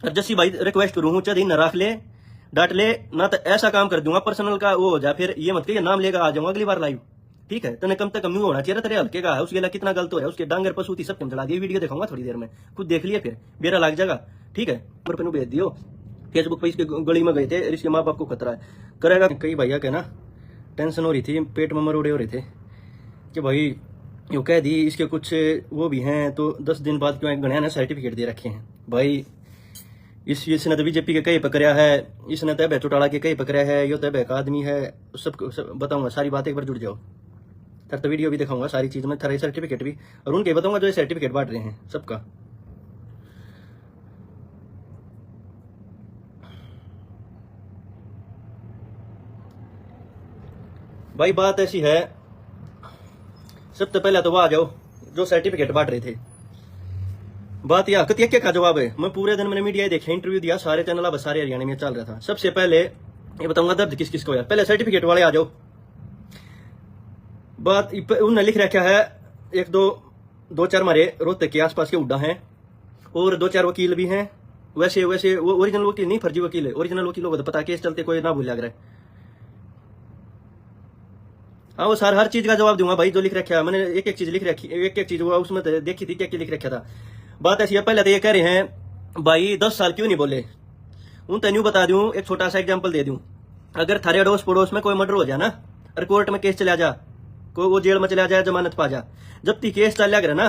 और जैसी भाई रिक्वेस्ट करूँ चाहे न रख ले डांट ले ना, तो ऐसा काम कर दूंगा पर्सनल का वो हो जाए, फिर ये मत कहिए नाम लेगा आ जाऊंगा अगली बार लाइव। ठीक है, तने कम से कम होना चाहिए तेरे हल्के का है, उसके लिए कितना गलत हो है, उसके डांगर पशु सब चला दिए। वीडियो दिखाऊंगा थोड़ी देर में, खुद देख लिया फिर बेरा लग जाएगा। ठीक है, पर पेन भेज दियो। फेसबुक पे इसके गली में गए थे, इसके माँ बाप को खतरा है करेगा। कई भैया के ना टेंशन हो रही थी, पेट में मरोड़े हो रहे थे कि भाई यो कह दी इसके कुछ वो भी हैं, तो 10 दिन बाद क्यों गणिया ने सर्टिफिकेट दे रखे हैं। भाई इसने तो बीजेपी के कई पकड़िया है, इसने तय चौटाला के कई पकड़िया है, यो तय का आदमी है, सब बताऊंगा सारी बात। एक बार जुड़ जाओ, तर तो वीडियो भी दिखाऊंगा सारी चीज में, थारे सर्टिफिकेट भी, और उनके बताऊंगा जो ये सर्टिफिकेट बांट रहे हैं सबका। भाई बात ऐसी है, सबसे पहले तो वो आ जाओ जो सर्टिफिकेट बांट रहे थे। बात यह कतिया का जवाब है, मैं पूरे दिन मैंने मीडिया देखे, इंटरव्यू दिया, सारे चैनल अब सारे हरियाणा में चल रहा था। सबसे पहले ये बताऊंगा दर्द किस किस को है। पहले सर्टिफिकेट वाले आ जाओ। बात उन्होंने लिख रखा है, एक दो चार हमारे रोहतक के आसपास के उड्डा हैं और 2-4 वकील भी हैं। वैसे वो ओरिजिनल वकील नहीं, फर्जी वकील है। ओरिजिनल वकीलों को तो पता केस चलते कोई ना भूल लग रहा है। हाँ वो हर चीज का जवाब दूंगा भाई जो लिख रखा है। मैंने एक चीज लिख रखी, एक चीज वो उसमें देखी थी क्या लिख रखा था। बात ऐसी है, पहले तो ये कह रहे हैं भाई 10 साल क्यों नहीं बोले। उन तेन्यू बता दूं, एक छोटा सा एग्जाम्पल दे दूं। अगर थारे अड़ोस पड़ोस में कोई मर्डर हो जाए ना और कोर्ट में केस चला जा, कोई वो जेल में चला जाए, जमानत पा जा, जब तक केस चल रहा ना,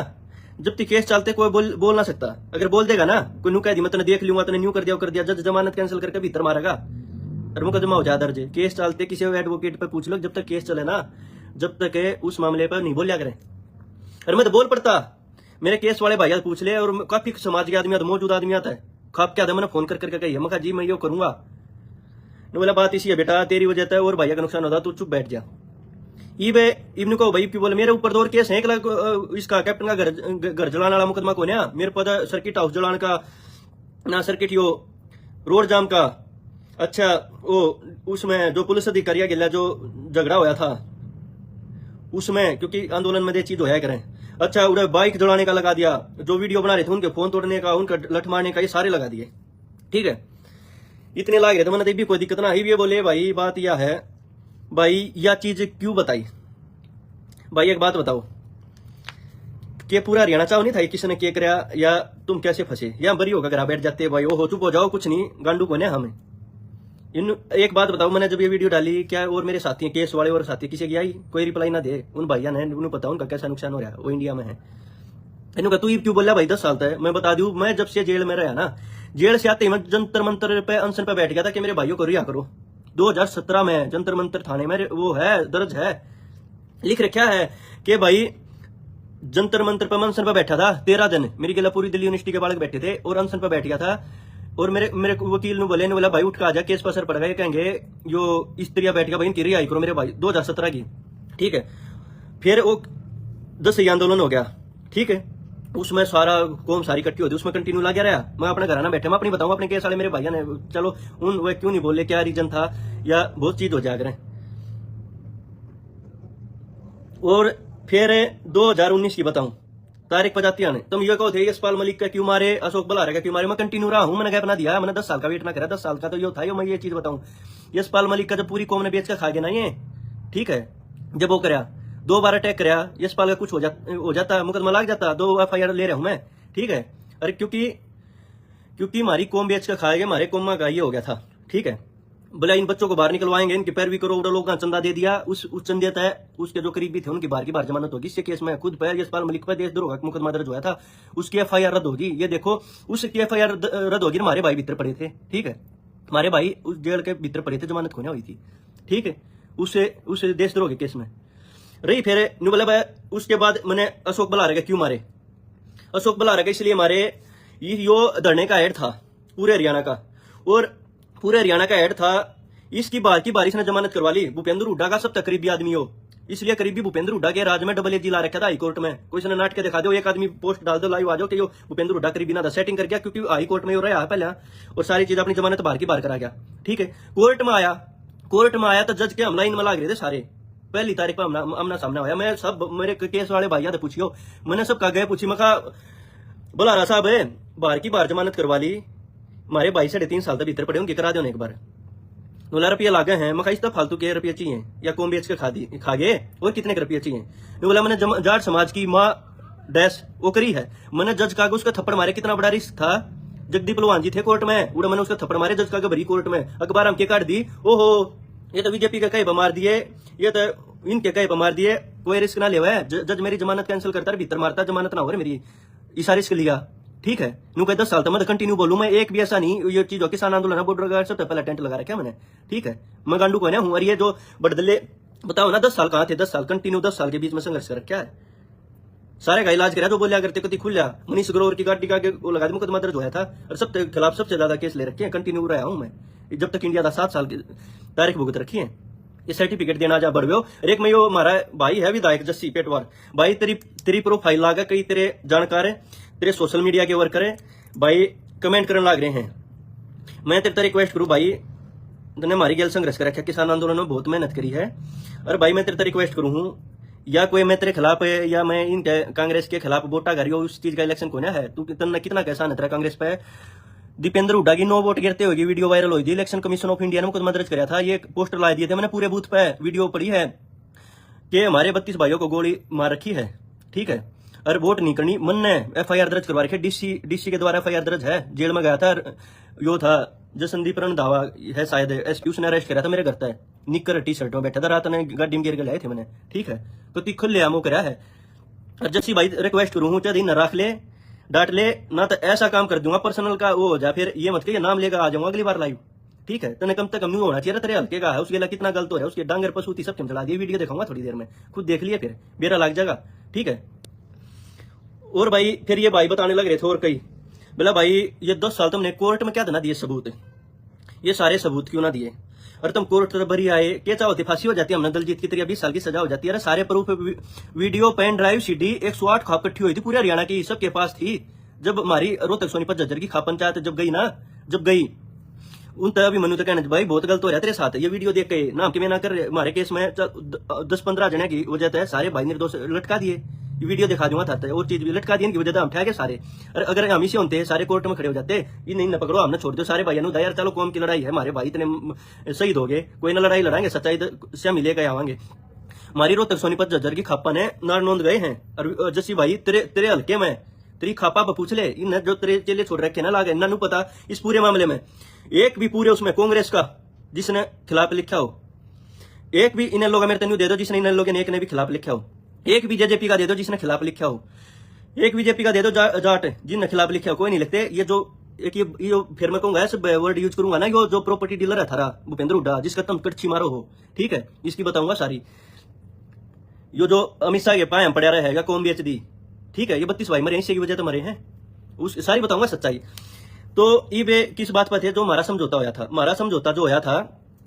जब तक केस चलते कोई बोल ना सकता। अगर बोल देगा ना कोई न्यू कह दी मैं तने देख लूंगा, तने न्यू कर दिया, जज जमानत कैंसिल करके भीतर मारेगा और मुकदमा हो जाए दर्ज। केस चलते किसी एडवोकेट पे पूछ लो, जब तक केस चले ना, जब तक उस मामले पर नहीं बोलिया करें। अरे मैं तो बोल पड़ता, मेरे केस वाले भैया पूछ ले, और काफी समाज के आदमी मौजूद आदमी आता है, खाप क्या मैंने फोन करके कही, मैं कहा जी मैं यो करूंगा। बोला बात इसी है बेटा, तेरी वजह से और भैया का नुकसान होता, तू चुप बैठ जा। इवन को भाई बोले मेरे ऊपर 2 और केस है, इसका कैप्टन का घर जलाने वाला मुकदमा को ना, मेरे पर सर्किट हाउस जलाने का ना, सर्किट यो रोड जाम का। अच्छा वो उसमें जो पुलिस अधिकारी गिला जो झगड़ा होया था उसमें, क्योंकि आंदोलन में ये चीज होया करें। अच्छा उन्हें बाइक जलाने का लगा दिया, जो वीडियो बना रहे थे उनके फोन तोड़ने का, उनका लठ मारने का, ये सारे लगा दिए। ठीक है, इतने लाग रहे तो मैंने भी कोई दिक्कत ना ही। ये बोले भाई बात यह है, भाई यह चीज क्यों बताई। भाई एक बात बताओ कि पूरा हरियाणा चाहो नहीं था किसी के कराया, या तुम कैसे फंसे, या बरी होगा घर बैठ जाते भाई, वो हो चुप हो जाओ, कुछ नहीं गांडू को हमें। एक बात बताओ, मैंने जब ये वीडियो डाली क्या और मेरे साथी केस वाले और साथी किसी की आई कोई रिप्लाई ना दे। उन भैया ने उन्हें पता उनका कैसा नुकसान हो रहा है, वो इंडिया में है। इन्होंने तू क्यों बोला भाई 10 साल तक। मैं बता दूं, मैं जब से जेल में रहा ना, जेल से आते ही मैं जंतर मंतर पे अनशन पे बैठ गया था कि मेरे भाइयों को रिहा करो। 2017 में जंतर मंतर थाने में वो है दर्ज है, लिख रखा है कि भाई जंतर मंतर पर अनशन पे बैठा था 13 दिन। मेरी गला पूरी दिल्ली यूनिवर्सिटी के बालक बैठे थे और अनशन पे बैठ गया था। और मेरे वकील ने बोला भाई उठ के आ जा, केस पर असर पड़ेगा। ये कहेंगे जो स्त्रियां बैठ गया भाई इनकी रिहाई करो मेरे भाई 2017 की। ठीक है, फिर वो 10 आंदोलन हो गया। ठीक है, उसमें सारा कौम सारी इकट्ठी होती, उसमें कंटिन्यू लगा रहा। मैं अपने घर ना बैठे, मैं अपनी बताऊंगा अपने केस वाले मेरे भैया ने, चलो उन वे क्यों नहीं बोले, क्या रीजन था, या बहुत चीज हो जाया करें। और फिर 2019 की बताऊं तारीख पर जाती आने, तुम ये कहो थे यशपाल मलिक का क्यों मारे, अशोक बलारा का क्यों मारे। मैं कंटिन्यू रहा हूं, मैंने गैप ना दिया, मैंने 10 साल का वेट ना करा। 10 साल का तो ये था, ये मैं ये चीज बताऊं, यशपाल मलिक का जब पूरी कौम ने बेच कर खा गया ना ये, ठीक है, जब वो कराया 2 बार अटैक कराया, यशपाल का कुछ हो जाता मुकदमा लग जाता, 2 FIR ले रहा हूं मैं। ठीक है, अरे क्योंकि हमारी कौम बेच कर खाएगा, हमारे कौम का ये हो गया था। ठीक है, बोला इन बच्चों को बाहर निकलवाएंगे, इनकी पैरवी करो, उड़ा लोग का चंदा दे दिया। उस चंदे तय उसके जो करीबी थे उनकी बाहर की बाहर जमानत होगी। इससे केस में खुद पर यशपाल मलिक पर देशद्रोह का मुकदमा दर्ज हुआ था, उसकी FIR रद्द होगी। ये देखो उसकी FIR रद्द होगी, हमारे भाई भीतर पड़े थे। ठीक है, हमारे भाई उस जेल के भीतर पड़े थे, जमानत खोने हुई थी। ठीक है, उस देशद्रोह के केस में रही। फिर बोला उसके बाद मैंने अशोक बलारा का क्यों मारे। अशोक बलारा का इसलिए मारे, यो धरने का हेड था पूरे हरियाणा का, और पूरे हरियाणा का हेड था। इसकी बार की बारिश ने जमानत करवा ली। भूपेंद्र हुड्डा का सबसे करीबी आदमी हो, इसलिए करीबी भूपेंद्र हुड्डा के राज में AA ला रखा था हाई कोर्ट में। कोई नाट के दिखा दो, एक आदमी पोस्ट डाल दो लाइव आ जाओ कि यो भूपेंद्र हुड्डा करीबी ना था, सेटिंग कर गया क्योंकि हाई कोर्ट में हो रहा है पहले, और सारी चीज अपनी जमानत बाहर की बाहर करा गया। ठीक है, कोर्ट में आया तो जज के हमला इनमें लाग रहे थे सारे। पहली तारीख पर आमना सामना होया। मैं सब मेरे केस वाले भैया से पूछियो, मैंने सब कहा गए पूछी, मैं कहा बलारा साहब है बाहर की बाहर जमानत करवा ली, हमारे 22-3.5 साल तक भीतर पड़े उनके करा दो एक बार। नोला रुपया लागे हैं, मैं इस फालतू के रुपये चाहिए या कौम बेच के खा गए और कितने के रुपये चाहिए। बोला मैंने जाट समाज की माँ डैश वो करी है, मैंने जज का उसका थप्पड़ मारे, कितना बड़ा रिस्क था। जगदीप पहलवान जी थे कोर्ट में, उड़ा मैंने उसका थप्पड़ मारे जज का भरी कोर्ट में, अखबार हमके काट दी। ओहो ये तो बीजेपी के कई बमार दिए, ये तो इनके कई बमार दिए, कोई रिस्क ना लेवा है। जज मेरी जमानत कैंसिल करता है, भीतर मारता, जमानत ना हो रही मेरी, इसा रिस्क लिया। ठीक है नू कह 10 साल तक मैं कंटिन्यू बोलूं, मैं एक भी ऐसा नहीं ये चीज हो किसान आंदोलन बॉर्डर सबसे पहले टेंट लगा रखा मैंने। ठीक है मैं गांडू को हूं, और ये जो बड़दले बताओ ना 10 साल कहां थे, 10 साल कंटिन्यू 10 साल के बीच में संघर्ष कर रखा है। सारे का इलाज करा जो बोलिया करते कति खुल जा, मनीष ग्रोवर की गाड़ी का वो लगा मुकदमा दर्ज हुआ था, और सबके खिलाफ सबसे ज्यादा केस ले रखे हैं, कंटिन्यू रहा हूं मैं जब तक इंडिया का 7 साल की तारीख भुगत रखी है। ये सर्टिफिकेट देना जा बढ़ो। एक में यो हमारा भाई है विधायक जस्सी पेटवार, भाई तेरी प्रोफाइल लागा, कई तेरे जानकार है, तेरे सोशल मीडिया के वर्कर है भाई, कमेंट करने लाग रहे हैं। मैं तेरे रिक्वेस्ट करूं भाई, तूने हमारी गैल संघर्ष कर रखा, किसान आंदोलन में बहुत मेहनत करी है, और भाई मैं तेरे रिक्वेस्ट करूं हूं, या कोई मैं तेरे खिलाफ है या मैं इन कांग्रेस के खिलाफ वोटा करी हो, उस चीज का इलेक्शन कोना है। तू कितना कैसा नतरा कांग्रेस पे। दीपेंद्र हुड्डा की 9 वोट गिरते होगी, वीडियो वायरल हुई थी, इलेक्शन कमीशन ऑफ इंडिया ने मुकदमा दर्ज कराया था, ये पोस्टर ला दिए थे मैंने पूरे बूथ पे, वीडियो पड़ी है कि हमारे 32 भाइयों को गोली मार रखी है। ठीक है और वोट नहीं करनी, मन ने FIR दर्ज करवा रखी, डीसी के द्वारा FIR दर्ज है, जेल में गया था। यो था जसनदीप रंधावा है शायद SP, उसने अरेस्ट करा था मेरे घर तक, निकर टी शर्ट में बैठा था, रात ने गाड़ी में गिर के लाए थे मैंने। ठीक है तो तिखल ले आमो करा है। और जस्सी भाई रिक्वेस्ट करूं हूं, चाहे न रख ले डांट ले ना, तो ऐसा काम कर दूंगा पर्सनल का वो हो जा, फिर ये मत कहिए नाम लेकर आ जाऊंगा अगली बार लाइव। ठीक है तने कम से कम नहीं होना चाहिए तेरे हल्के का है, उसके लिए कितना गलत हो रहा है, उसके डांगर पसूती सब चला दिए, वीडियो दिखाऊंगा थोड़ी देर में, खुद देख लिए फिर बेरा लग जाएगा। ठीक है और भाई फिर ये भाई बताने लग रहे थे और कई, बोला भाई ये 10 साल तुमने कोर्ट में क्या देना दिए सबूत, ये सारे सबूत क्यों ना दिए, और तुम कोर्ट तरफ भरी आए, क्या चाहोते फांसी हो जाती है, हमने दलजीत की तरह 20 साल की सजा हो जाती है। सारे proof video pen drive CD 108 khap इकट्ठी हुई थी पूरे हरियाणा की, सबके पास थी। जब हमारी रोहतक सोनीपत झज्जर की खाप पंचायत जब गई ना, जब गई उन तब भी मनु तो कहना भाई बहुत गलत हो रहा है तेरे साथ, ये वीडियो देख के नाम के मैं ना कर, हमारे केस में 10-15 जने की वजह से सारे भाई निर्दोष लटका दिए, ये वीडियो दिखा दूंगा था, और चीज भी लटका दी इनकी वजह से हम ठहरे सारे। और अगर हम इसे होते सारे कोर्ट में खड़े हो जाते, ये नहीं न पकड़ो हमने छोड़ दो सारे भाइयों यार, चलो कौम की लड़ाई है, हमारे भाई इतने शहीद हो गए, कोई ना लड़ाई लड़ाएंगे, सच्चाई से मिलेगा आवांगे। हमारी रोहतक सोनीपत झज्जर की खापा ने नार नोंद गए हैं, और जस्सी भाई तेरे हल्के में तेरी खापा पूछ ले, इन जो तेरे चेले छोड़ रखे ना लागे, इन्होंने पता इस पूरे मामले में एक भी पूरे उसमें कांग्रेस का जिसने खिलाफ लिखा हो, एक भी इन लोगों मेरे तेन दे दो जिसने इन लोगों ने एक ने भी खिलाफ लिखा हो, एक भी JJP का दे दो जिसने खिलाफ लिखा हो, एक बीजेपी का दे दो जाट जिनने खिलाफ लिखा हो, कोई नहीं लिखते। ये जो एक ये फिर मैं कहूंगा सब वर्ड यूज करूंगा ना, यो जो प्रॉपर्टी डीलर है थारा भूपेंद्र हुड्डा, जिसका तुम कच्ची मारो हो। ठीक है इसकी बताऊंगा सारी, यो जो अमित शाह के पाए पड़ा रहेगा कौन बेच दी। ठीक है ये 32 भाई मरे इसी की वजह तो मरे हैं, उस सारी बताऊंगा सच्चाई। तो ये किस बात पर थे, जो हमारा समझौता होया था, हमारा समझौता जो होया था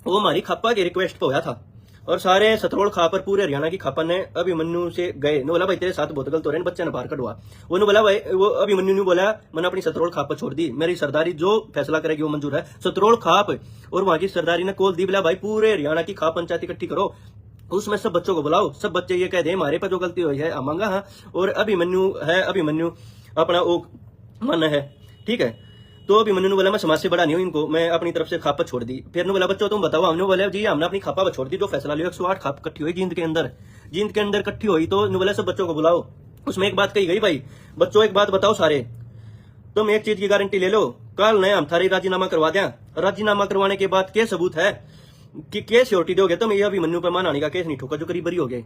वो हमारी खापा के रिक्वेस्ट पे होया था, और सारे सतरोड़ खापर पूरे हरियाणा की खापा ने अभिमन्यु से गए, ने बोला भाई तेरे साथ बहुत गलत हो रहे हैं, बच्चे ने बाहर कटवा, उन्होंने बोला भाई, वो अभिमन्यु ने बोला मैंने अपनी सतरोड़ खाप छोड़ दी, मेरी सरदारी जो फैसला करेगी वो मंजूर है। सतरोड़ खाप और वहां की सरदारी ने कॉल दी, बोला भाई पूरे हरियाणा की खाप पंचायत इकट्ठी करो, उसमें सब बच्चों को बुलाओ, सब बच्चे ये कह दे हमारे पर जो गलती हुई है मांगा हाँ, और अभिमन्यु है, अभिमन्यु अपना वो मन है। ठीक है तो अभिमन्यु ने बोला मैं समाज से बड़ा नहीं हूं, इनको मैं अपनी तरफ से खापा छोड़ दी। फिर ने बोला बच्चों तुम बताओ, हमने बोला जी हमने अपनी खापा छोड़ दी, जो फैसला लिया 108 खाप इकट्ठी हुई जींद के अंदर इकट्ठी हुई, तो बोला सब बच्चों को बुलाओ। उसमें एक बात कही गई भाई बच्चों एक बात बताओ सारे, तुम एक चीज की गारंटी ले लो, कल नए हम थारी राजीनामा करवा दें, राजीनामा करवाने के बाद क्या सबूत है कि केस श्योरिटी दोगे, तुम ये अभिमन्यु पर मानहानि का केस नहीं ठोका जो करीब बरी हो गए,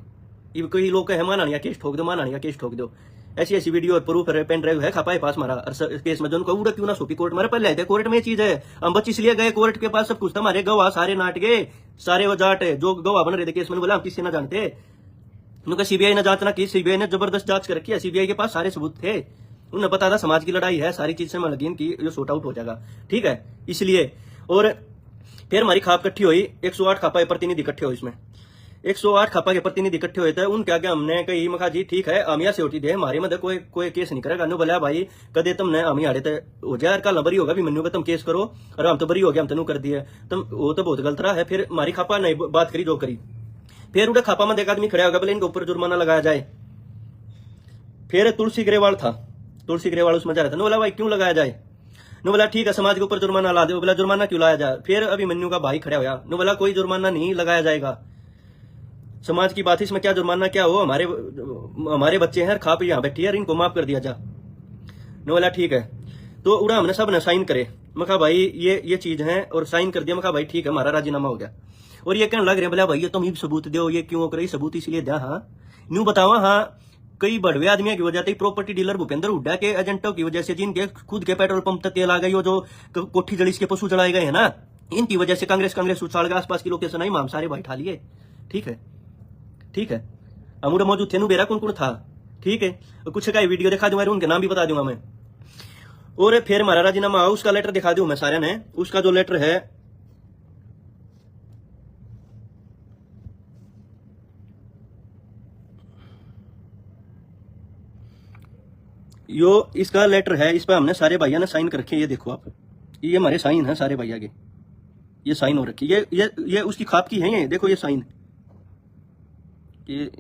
कोई लोग कहे मानहानि का केस ठोक दो, मानहानि का केस ठोक दो, ऐसी वीडियो और प्रूफ पेन ड्राइव है खापाए पास मारा केस में, जो उनको उड़ा क्यों ना सोपी कोर्ट मारे पहले थे कोर्ट में ये चीज है, हम 25 लिए गए कोर्ट के पास, सब कुछ था, हमारे गवाह सारे नाट गए, सारे वो जाट जो गवाह बन रहे थे केस में, बोला हम किसी ना जानते, उनका CBI ने जांचना की, CBI ने जबरदस्त जांच कर रखी है, CBI के पास सारे सबूत थे, उन्हें पता था समाज की लड़ाई है, सारी चीज से मैं लगी की जो सॉर्ट आउट हो जाएगा। ठीक है इसलिए, और फिर हमारी खाप इकट्ठी हुई, 108 खापा प्रतिनिधि इकट्ठे हुए, इसमें 108 खापा के प्रतिनिधि इकट्ठे हुए थे, उनके आगे हमने कही मखा जी ठीक है आमिया से होती दे, हमारी मदद कोई केस नहीं करेगा, नु बोला भाई कदे तुमने आमी आड़े थे हो जाए, कल बरी होगा भी मनु पे तुम केस करो, और हम तो बरी हो गया, हम तेनू कर दिए, तुम वो तो बहुत गलत रहा है। फिर हमारी खापा नहीं बात करी जो करी, फिर उड़े खापा में एक आदमी खड़ा होगा बोले इनके ऊपर जुर्माना लगाया जाए। फिर तुलसी ग्रेवाल था, तुलसी ग्रेवाल उसमें जा रहा था, बोला भाई क्यों लगाया जाए, नो बोला ठीक है समाज के ऊपर जुर्माना ला दो। बोला जुर्माना क्यों लाया जाए? फिर अभी मन्नू का भाई खड़ा होया, नो बोला कोई जुर्माना नहीं लगाया जाएगा, समाज की बात है, इसमें क्या जुर्माना क्या हो, हमारे बच्चे हैं, खा पी यहाँ बैठी है, इनको माफ कर दिया जा। नो बोला ठीक है। तो उड़ा हमने सब ने साइन करे। मैं कहा भाई ये चीज है और साइन कर दिया। मैं कहा भाई ठीक है हमारा राजीनामा हो गया। और ये कहने लग रहे बोला भाई ये तुम ही सबूत दो, ये क्यों करे सबूत इसलिए दिया। हाँ न्यू बतावा। हाँ कई बड़वे आदमियों की वजह से प्रॉपर्टी डीलर भूपेंद्र हुड्डा के एजेंटों की वजह से, जिनके खुद के पेट्रोल पंप तक तेल आ गई, हो जो कोठी जड़ी के पशु चढ़ाए गए हैं ना, इनकी वजह से कांग्रेस उछाल के आसपास की लोकेशन आई माम सारे भाई ठा लिए। ठीक है हम मौजूद थे, बेरा कौन कौन था। ठीक है कुछ का वीडियो दिखा दूंगा, उनके नाम भी बता दूंगा मैं। और फिर हमारा राजीनामा उसका लेटर दिखा दूं मैं सारे ने। उसका जो लेटर है यो, इसका लेटर है, इस पर हमने सारे भैया ने साइन कर रखे। ये देखो आप, ये हमारे साइन है सारे भैया के, ये साइन हो रखी। ये उसकी खाप की है। ये देखो ये साइन, ये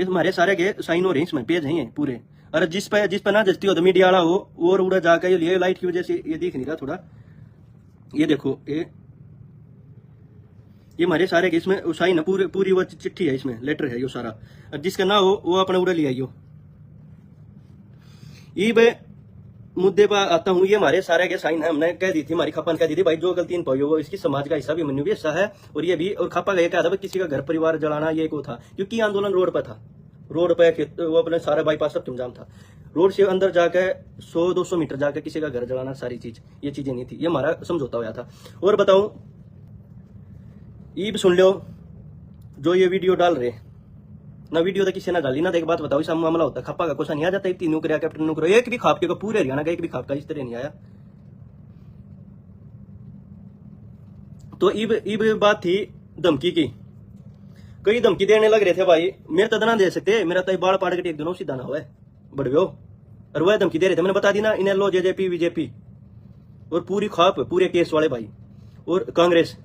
हमारे सारे के साइन हो रहे हैं, इसमें पेज हैं ये पूरे। और जिस पे ना जस्ती हो तो मीडिया वाला हो और उड़ा जाकर ये लाइट की वजह से ये दिख नहीं रहा थोड़ा। ये देखो ये हमारे सारे के इसमें साइन है, पूरी वो चिट्ठी है, इसमें लेटर है यो सारा। और जिसका ना हो वो अपना उड़ा लिया। ये मुद्दे पर आता हूँ, ये हमारे सारे के साइन है। हमने कह दी थी, हमारी खपन कह दी थी भाई जो गलती इन पाई वो इसकी समाज का हिस्सा भी, मनु भी हिस्सा है। और ये भी, और खपा गया क्या था किसी का घर परिवार जलाना, ये को था क्योंकि आंदोलन रोड पर था। रोड पे वो अपने सारा बाईपास सब तुम जाम था। रोड से अंदर जाके 100-200 मीटर जाके किसी का घर जलाना, सारी चीज ये चीजें नहीं थी। ये हमारा समझौता हुआ था। और बताऊं ये भी सुन लो, जो ये वीडियो डाल रहे ना, वीडियो तो किसी ने डाली ना। एक बात बताओ, इसका मामला होता खप्पा का कुछ नहीं आ जाता। तीनों कर कैप्टन नुकरो, एक भी खाप के पूरे हरियाणा का एक भी खाप का इस तरह नहीं आया। तो इब बात थी धमकी की, कई धमकी देने लग रहे थे भाई। मेरे तो ना दे सकते, मेरा तो बाल पाड़ के टेक दोनों सीधा ना हुआ बड़वे हो। और वह धमकी दे रहे थे, मैंने बता दी ना, इन्हें लो जेजेपी बीजेपी और पूरी खाप पूरे केस वाले भाई और कांग्रेस,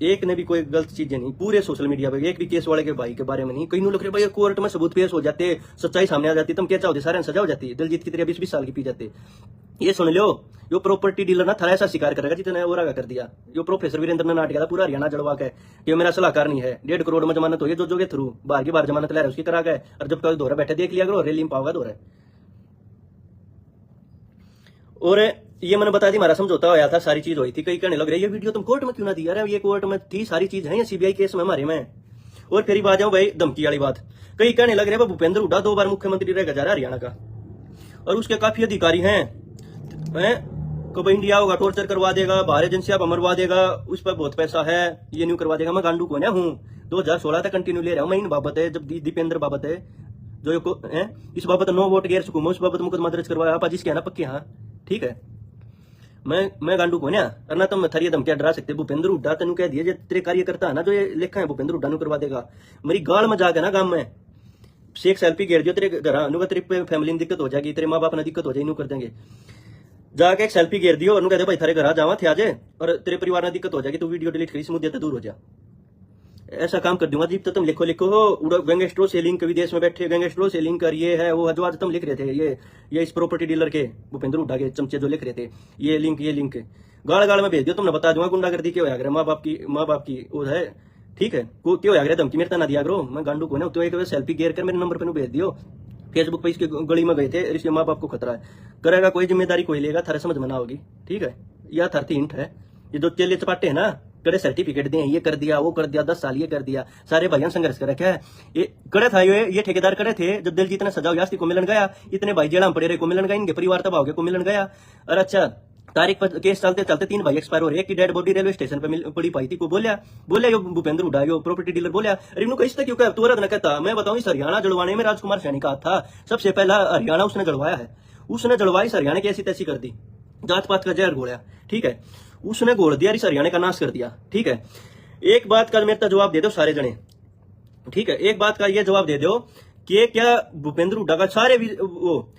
एक ने भी कोई गलत चीजें नहीं। पूरे सोशल मीडिया पे एक भी केस वाले के भाई के बारे में नहीं। कई लोग भाई कोर्ट में सबूत पेश हो जाते, सच्चाई सामने आ जाती, तुम क्या चाहोते, सारे सजा हो जाती। दिलजीत की तरह 20-20 साल की पी जाते। ये सुन लो, यो प्रॉपर्टी डीलर ना थारा ऐसा शिकार करेगा जितने वो रागा कर दिया। यो प्रोफेसर वीरेंद्र ने नाट किया था पूरा हरियाणा जड़वा के, ये मेरा सलाहकार नहीं है, 1.5 करोड़ में जमानत हो, ये जो के थ्रू बाहर की बार जमानत ले रहे उसकी करा गए। और जब कल दौरा बैठे देख लिया करो, रेली में पाओगा दौरा। और ये मैंने बता दी, हमारा समझौता होया था, सारी चीज हुई थी। कई कहने लग रहे ये वीडियो तुम कोर्ट में क्यों ना दिया? अरे ये कोर्ट में थी, सारी चीज है सीबीआई केस में हमारे में। और फिर आ जाओ भाई धमकी वाली बात। कई कहने लग रहे भूपेंद्र हुड्डा 2 बार मुख्यमंत्री रहेगा जा रहा है हरियाणा का, और उसके काफी अधिकारी हैं कब इंडिया होगा टॉर्चर करवा देगा, बाहर एजेंसियां मरवा देगा, उस पर बहुत पैसा है, ये न्यू करवा देगा। मैं गांडू को ना हूँ, 2016 तक कंटिन्यू ले रहा हूँ मैं इन बाबत है। जब दीपेंद्र बाबत है जो है, इस बाबत 9 वोट गैर सुकुम, उस बाबत मुकदमा दर्ज करवाया आप जिसके ना पक्के। हाँ ठीक है, मैं गांडू को ना करना, तुम थरिया धमकियां डरा सकते। भूपेंद्र हुड्डा तेन कह दिया तेरे कार्यकर्ता है ना जो ये लिखा है भूपेंद्र हुड्डा नु करवा देगा। मेरी गाल में जाके ना गांव में से एक सेल्फी घेर दियो तेरे घर, तेरे फैमिली में दिक्कत हो जाएगी, तेरे माँ बाप ने दिक्कत हो जाएगी, कर देंगे। जाके एक सेल्फी घेर दियो और कहते भाई थारे घर जावा थे आज, और तेरे परिवार में दिक्कत हो जाएगी, तो वीडियो डिलीट करी, इस मुद्दे से दूर हो जा। ऐसा काम कर दूंगा जीप तो तुम लिखो गैंगस्टरों से लिंक, विदेश में बैठे गैंगस्टरों से लिंक कर, ये है वो, जो आज तुम लिख रहे थे ये इस प्रॉपर्टी डीलर के भूपेंद्र हुड्डा के चमचे जो लिख रहे थे, ये लिंक गाड़ में भेज दियो, तुमने बता दूंगा गुंडागर्दी क्यों होया करे, माँ बाप की वो है। ठीक है क्यों होया करे धमकी मेरे ना दिया करो, मैं गांडू को ना, तो एक सेल्फी घेर कर मेरे नंबर पर भेज दियो। फेसबुक पे इसके गली में गए थे, इसके माँ बाप को खतरा है, करेगा कोई जिम्मेदारी कोई लेगा, थारे समझ में ना होगी। ठीक है, यह थारती हिंट है। ये जो चेले चपाटे है ना, कड़े सर्टिफिकेट दिए, ये कर दिया वो कर दिया, 10 साल ये कर दिया, सारे भाइयों संघर्ष कर रखा है। ये कड़े था, ये ठेकेदार कड़े थे। जब दिलजीत ने सजा यास्ती को मिलन गया, इतने भाई जेड़ा में पड़े रहे को मिलन गया, इनके परिवार तबाह हो गए को मिलन गया। और अच्छा तारीख पर केस चलते चलते 3 भाई एक्सपायर हो रहे, एक की डेड बॉडी रेलवे स्टेशन पे पड़ी पाई थी। को बोलिया यो भूपेंद्र हुड्डा यो प्रॉपर्टी डीलर बोलिया, अरे इनको इससे क्यों कह तू न कहता। मैं बताऊं इस हरियाणा जड़वाने में राजकुमार सैनी का था, सबसे पहला हरियाणा उसने जड़वाया है। उसने जड़वाई हरियाणा की ऐसी तैसी कर दी, जात पात का जहर घोड़ा। ठीक है, उसने घोल दिया, इस हरियाणा का नाश कर दिया। ठीक है, एक बात का मेरे जवाब दे दो सारे जने। ठीक है, एक बात का ये जवाब दे दो कि क्या भूपेंद्र हुड्डा का सारे वो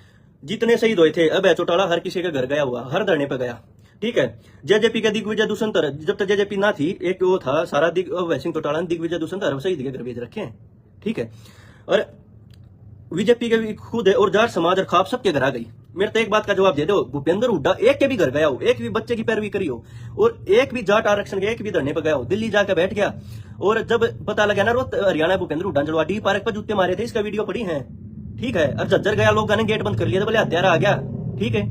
जितने शहीद हुए थे, अब चौटाला हर किसी के घर गया हुआ, हर धरने पे गया। ठीक है, जेजेपी के दिग्विजय दुष्यंतर, जब तक जेजेपी ना थी, एक वो था सारा वैसिंग चौटाला ने दिग्विजय दुष्यंतर शहीद के घर भेज रखे हैं। ठीक है, और बीजेपी के भी खुद है और जाट समाज और खाप सबके घर आ गई। मेरे तो एक बात का जवाब दे दो, भूपेंद्र हुड्डा एक के भी घर गया हो, एक भी बच्चे की पैरवी करी हो, और एक भी जाट आरक्षण के एक भी धरने पर गया हो, दिल्ली जाकर बैठ गया, और जब पता लगा ना रोहत हरियाणा भूपेंद्र हुड्डा जलवा डी पार्क पर जूते मारे थे, इसका वीडियो पड़ी है, ठीक है। और झज्जर गया, लोगों ने गेट बंद कर लिया, तो बोले हत्यारा आ गया, ठीक है,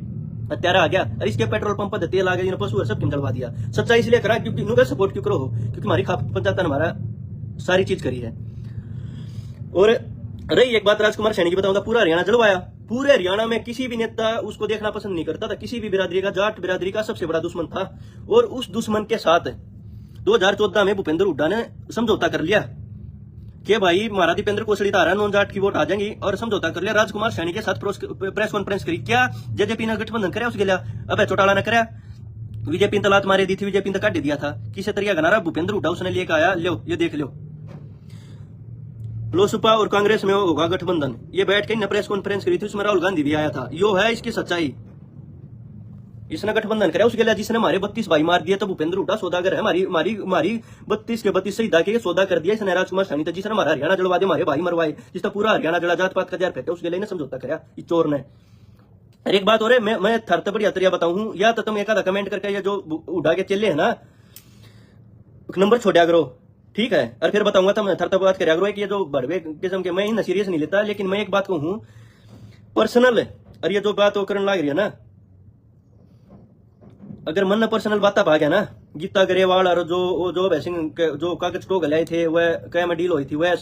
हत्यारा आ गया, और इसके पेट्रोल पंप पर तेल आ गया, पशु सब क्यों जलवा दिया। सच्चा इसलिए करा क्योंकि इनका सपोर्ट क्यों करो, क्योंकि हमारी खाप पंचायत ने हमारा सारी चीज करी है। और रही एक बात राजकुमार सैनी की बताऊंगा, पूरा हरियाणा जलवाया, पूरे हरियाणा में किसी भी नेता उसको देखना पसंद नहीं करता था, किसी भी बिरादरी का, जाट बिरादरी का सबसे बड़ा दुश्मन था। और उस दुश्मन के साथ 2014 में भूपेंद्र हुड्डा ने समझौता कर लिया कि भाई हमारा दीपेंद्र कोसड़ी तारा नॉन जाट की वोट आ जाएंगी, और समझौता कर लिया राजकुमार सैनी के साथ। प्रेस कॉन्फ्रेंस करी, क्या जेजेपी ने गठबंधन कराया उसके लिए, अब चौटाला ने कराया, बीजेपी ने तलात मारे दी थी, बीजेपी ने काट दिया था, किसी तरीका गनारा भूपेंद्र हुड्डा उसने लेकर आया, लो ये देख लो, लोसपा और कांग्रेस में होगा गठबंधन। ये बैठ के प्रेस कॉन्फ्रेंस करी थी, उसमें राहुल गांधी भी आया था। यो है इसकी सच्चाई, इसने गठबंधन कराया उसके लिए, जिसने हमारे 32 भाई मार दिए, तो भूपेंद्र हुड्डा सौदागर है, हमारी 32 के 32 शहीद के सौदा कर दिया इसने राजकुमार सैनी, तो जिसने हमारा हरियाणा जलवा दिया, हमारे भाई मरवाए, जिसने पूरा हरियाणा जला, जात पात का जार फेंका, उसके लिए समझौता कराया इस चोर ने। एक बात और है, मैं थरत बढ़िया तरिया बताऊं, या तो तुम एक आधा कमेंट करके, ये जो हुड्डा के चेले है ना, नंबर छोड़ा करो, ठीक है, और फिर बताऊंगा तुम थरता बात करा करो, ये जो बड़वे किस्म के, मैं इन सीरियस नहीं लेता, लेकिन मैं एक बात कहूं पर्सनल, और ये जो बात वो करने लग रही है ना, अगर मन में पर्सनल बात आ गया ना, गीता गरेवाल और जो जो कागज टो गलाए थे, वह क्या में डील हुई थी, वह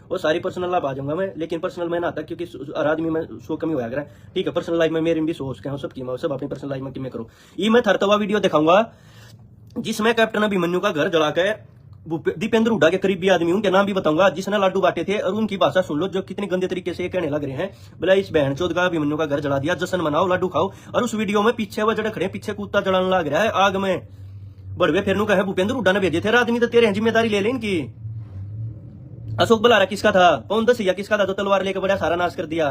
वो सारी पर्सनल लाभ आ जाऊंगा मैं, लेकिन पर्सनल में ना आता, क्योंकि हर आदमी में सो कमी होया करे, ठीक है। पर्सनल लाइफ में मेरी भी सोच के सब की सब अपनी पर्सनल लाइफ में किमें करो। ये मैं थरतवा वीडियो दिखाऊंगा जिसमें कैप्टन अभिमन्यु का घर जलाकर दीपेंद्र हुड्डा के करीबी आदमी, उनके नाम भी बताऊंगा, जिसने लाडू बांटे थे, और उनकी भाषा सुन लो, जो कितनी गंदे तरीके से कहने लग रहे हैं, बोला इस बहन चौथ का अभिमन्यु का घर जला दिया, जश्न मनाओ, लाडू खाओ। और उस वीडियो में पीछे वह जड़े खड़े, पीछे कुत्ता जलाने लग रहा है आग में, बड़वे फिर कहे भूपेंद्र हुड्डा ने भेजे थे आदमी, तो तेरे जिम्मेदारी ले इनकी। अशोक बलारा किसका था, पवन दसिया किसका था, जो तलवार लेकर बड़ा सारा नाश कर दिया।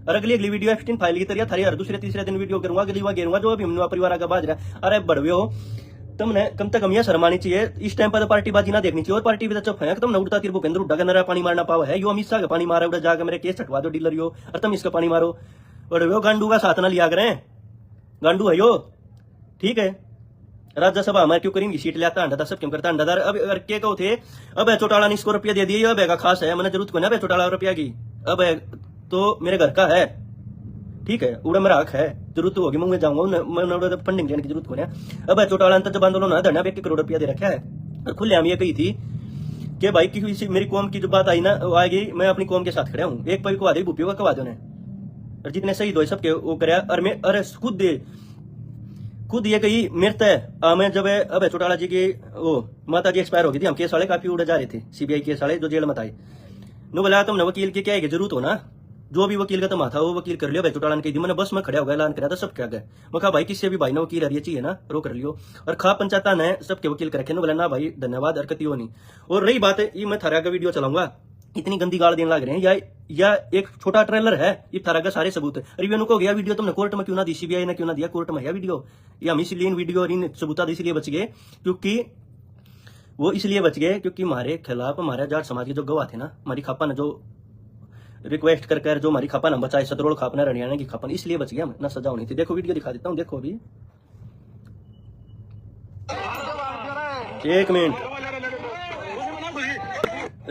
और अगली वीडियो एक्सटेंड फाइल की तरह थारी हर दूसरे तीसरे दिन वीडियो करूंगा, अगली बार घेरूंगा जो अभिमन्यु परिवार का बाज रहा। अरे बड़वे हो, तुमने कम से कम यह शर्मानी चाहिए, इस टाइम पर तो पार्टीबाजी ना देखनी चाहिए, और पार्टी भी तो चुप है, तुम उड़ता तीर भूपेंद्र हुड्डा का नरा पानी मारना पावा है, यो अमित शाह का पानी मारा, उड़ा जाकर मेरे केस छटवा दो डीलर यो, और तुम इसका पानी मारो, और वो गांडू का साथ ना लिया करें, गांडू है यो, ठीक है। राज्यसभा हमारे क्यों करेंगी सीट लेता अंडा था, सब क्यों करता अंडादार। अब अगर के कहो थे, अब चौटाला ने इसको रुपया दे दिया, अब का खास है, मैंने जरूरत को ना चौटाला रुपया की, अब तो मेरे घर का है, ठीक है, उड़ा मेरा हक है, जरूरत होगी मैं जाऊंगा, फंडिंग लेने की जरूरत को नहीं। अब चौटाला ने जब आंदोलन धरना 1 करोड़ रुपया दे रखा है, और खुलेआम ये कही थी कि भाई किसी मेरी कौम की जो बात आई ना, आएगी, मैं अपनी कौम के साथ खड़ा हूँ, एक पवी को आदि भूपियों का कवा दो ने, और जितने शहीद हुए सबके वो कराया। और मैं अरे खुद ये कही मृत है, मैं जब अब चौटाला जी की वो माता जी एक्सपायर हो गई थी, हम केस वाले काफी उड़े जा रहे थे, सीबीआई केस वाले जो जेल में आए, नो बोला तुमने वकील की क्या है जरूरत हो ना, जो भी वकील का तुम था वो वकील कर लियो भाई, चौटाला ने कही थी, मैंने बस में खड़ा हो गया, ऐलान कराया था, सब क्या गए, मैं कहा भाई किसी भी भाई ने वकील हरिया चाहिए ना, रो कर लियो, और खा पंचायत ने सबके वकील कर रखे, बोला ना भाई धन्यवाद, हरकत हो नहीं। और रही बात है, ये मैं थारा का वीडियो चलाऊंगा, इतनी गंदी गाल देने लग रहे हैं, या एक छोटा ट्रेलर है, ये थारा का सारे सबूत है। रिव्यू को गया वीडियो तुमने कोर्ट में क्यों ना दी, सीबीआई ने क्यों ना दिया, कोर्ट में है वीडियो, ये हम इसलिए इन वीडियो और इन सबूता इसलिए बच गए, क्योंकि वो इसलिए बच गए क्योंकि हमारे खिलाफ हमारे जाट समाज के जो गवाह थे ना, हमारी खापा ने जो रिक्वेस्ट कर जो हमारी खापा न बचाए, सतरोड़ खापना हरियाणा की खापन, इसलिए बच गया, ना सजा होनी थी। देखो वीडियो दिखा देता हूँ, देखो अभी 1 मिनट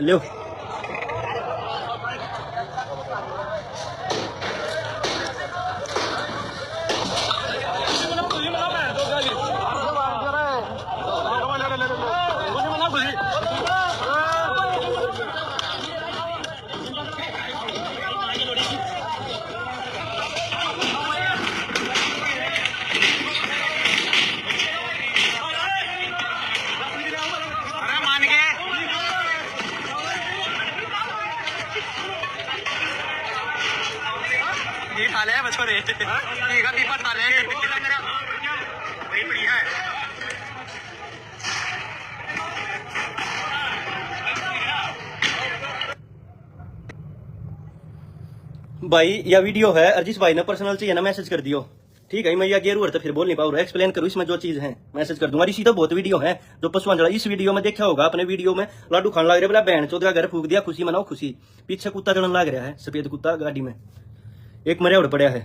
लो, ताले है बच्चों रे, ठीक है दीपक ताले है, मेरा वही बढ़िया है भाई। यह वीडियो है, और जिस भाई ने पर्सनल चाहिए ना मैसेज कर दियो, ठीक है। मैं यह गेरू तो फिर बोल नहीं पाऊँ, एक्सप्लेन करूँ इसमें जो चीज है, मैसेज कर दूंगा। इसी तो बहुत वीडियो है जो पशुआं जला, इस वीडियो में देखा होगा अपने वीडियो में, लाडू खाने लग रहे, बोला बहन चौथ का घर फूक दिया, खुशी मनाओ खुशी, पीछे कुत्ता चलने लग रहा है, सफेद कुत्ता गाड़ी में, एक मरे उड़ पड़ा है।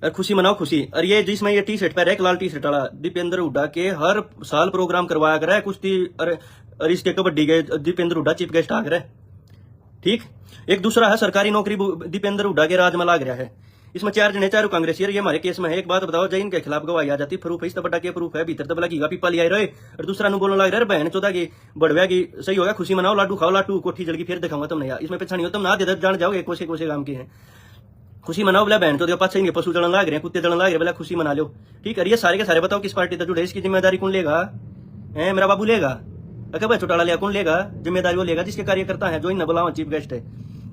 और खुशी मनाओ खुशी। और ये जिसमें ये टी शर्ट पर है, एक लाल टी शर्ट वाला, दीपेंद्र हुड्डा के हर साल प्रोग्राम करवाया कर रहा है कुश्ती और इसके कबड्डी के दीपेंद्र हुड्डा चीफ गेस्ट आ कर है। ठीक। एक दूसरा है सरकारी नौकरी दीपेंद्र हुड्डा के राज में लाग रहा है। इसमें 4 जने, 4 कांग्रेसी, ये हमारे केस में है। एक बात बताओ, जय इनके खिलाफ गवाही आ जाती, प्रूफ है, इस बड़ा के प्रूफ है, भीतर तबला की पीपा लिया रहे। और दूसरा नु बोलने लग रहा है बहन चौदह की बढ़िया की सही होगा, खुशी मनाओ, लाडू खाओ, लाडू कोठी जल की फिर दिखाऊंगा तुमने यार। इसमें पीछा नहीं हो, तुम ना दे जान जाओगे कोसे कोसे काम के हैं। खुशी मनाओ बोला बहन चौदह, पास पशु जलन लाग रहे हैं, कुत्ते जलन लाग रहे, बोला खुशी मना लो। ठीक है, ये सारे के सारे बताओ किस पार्टी से जुड़े, इसकी जिम्मेदारी कौन लेगा? है मेरा बाबू लेगा? अगर भाई चौटाला लिया कौन लेगा? जिम्मेदारी वो लेगा जिसके कार्यकर्ता है, जो इन बुलावा चीफ गेस्ट है।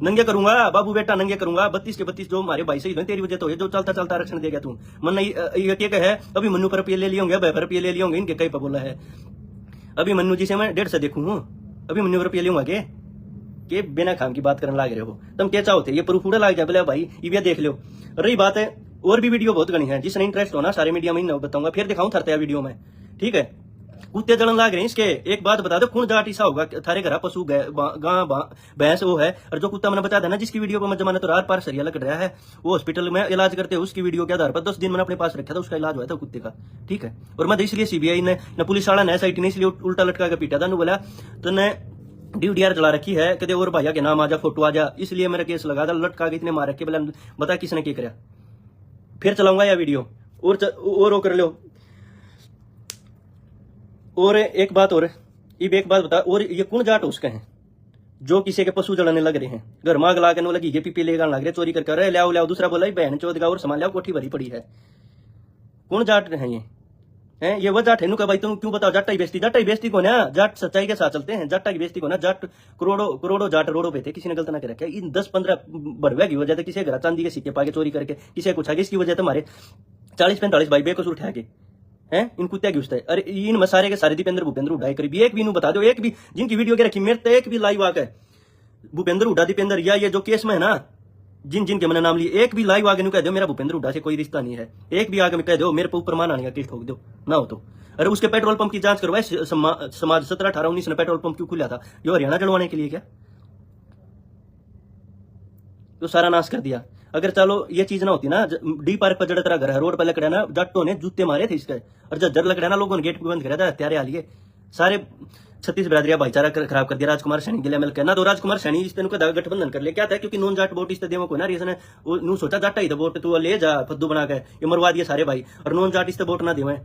नंगे करूंगा बाबू बेटा, नंगे करूंगा। 32 के 32 जो हमारे भाई शहीद हुए तेरी वजह तो है, जो चलता चलता आरक्षण देगा तू। मन ये क्या है, अभी मन्नू पर रुपये ले लिए होंगे, भाई पर रुपये ले लिए होंगे, इनके कई पर बोला है। अभी मन्नू जी से मैं 150 देखूं हूँ, अभी मन्नू पर रुपये लूंगा के बिना काम की बात करने लग रहे हो तुम। क्या चाहोते ये प्रूफ उड़ा लग जाए बोले भाई ये देख लो। रही बात है, और भी वीडियो बहुत गणी है, जिसने इंटरेस्ट होना सारे मीडिया में बताऊंगा, फिर दिखाऊं थरते वीडियो में। ठीक है, कुत्ते जलन लाग रहे हैं इसके। एक बात बता दो, कौन जाट ऐसा होगा थारे घर पशु गां भैंस वो है, और जो कुत्ता मैंने बताया था ना जिसकी वीडियो पर मैं जमाना तो रात पार सरिया लग रहा है, वो हॉस्पिटल में इलाज करते हैं, उसकी वीडियो के आधार पर 10 दिन मैंने अपने पास रखा था, उसका इलाज हुआ था कुत्ते का। ठीक है, और मैं इसलिए सीबीआई ने न पुलिस वाला ने SIT ने इसलिए उल्टा लटका के पीटा था, बोला तो ने DVR चला रखी है, कदे और भैया के नाम आ जा, फोटो आ जा, इसलिए मेरा केस लगा था, लटका के इतने मार रखे, बोला बता किसने क्या कराया। फिर चलाऊंगा यह वीडियो और कर लो। और एक बात और, एक बात बता, और ये कौन जाट उसके हैं जो किसी के पशु जलाने लग रहे हैं, घर माग ला के नो लगी ये पीपी लेगा लग रहे, चोरी करके रहे, ले आओ। दूसरा बोला बहन चौथ और सामान लिया, कोठी भरी पड़ी है। कौन जाट है ये? हैं ये वो जाट है नु का भाई, तुम क्यों बताओ? जाटा ही बेइज्जती को ना, जाट सच्चाई के साथ चलते हैं, जाटा की बेइज्जती को ना, जाट करोड़ों जाट रोडों पे थे, किसी ने गलत ना कर रखा है। इन 10-15 बढ़वे की वजह से किसी घर चांदी के सिक्के पाके चोरी करके किसी कुछ आगे, इसकी वजह से हमारे 40-45 भाई बेकसूर उठा के हैं, इन कुत्ते की है। अरे इन मसारे के सारे दीपेंद्र भूपेंद्र हुड्डा करीब एक भी बता दो, एक भी जिनकी वीडियो के रखी मेरे तो एक भी लाइव आके भूपेंद्र हुड्डा दीपेंद्र या ये जो केस में है ना, जिनके मैंने नाम लिए, एक भी लाइव आगे नहीं कह दो मेरा भूपेंद्र हुड्डा से कोई रिश्ता नहीं है। एक भी आगे कह दो मेरे ऊपर मान आने का केस ठोक दो ना हो तो। अरे उसके पेट्रोल पंप की जांच करवाए समाज 17, 18, 19 ने पेट्रोल पंप क्यों खुला था? जो हरियाणा जलवाने के लिए क्या? तो सारा नाश कर दिया। अगर चलो ये चीज ना होती ना, डी पार्क पर जड़ा तेरा घर है, रोड पर लकड़ा ना, जट्टों ने जूते मारे थे इसके, और जज्जर लकड़ा ना, लोगों ने गेट बंद कराया था, हत्यारे आ लिए सारे 36 बिरादरिया भाईचारा खराब कर दिया राजकुमार सैनी के लिए मिलकर ना। तो राजकुमार सैनी इस तेन गठबंधन कर ले, क्या था? क्योंकि नॉन जाट वोट इस देवो को ना, इसने नू सोचा जाटा ही तो वोट तू ले जा फद्दू बना के, ये मरवा दिए सारे भाई, और नॉन जाट इस वोट ना देवे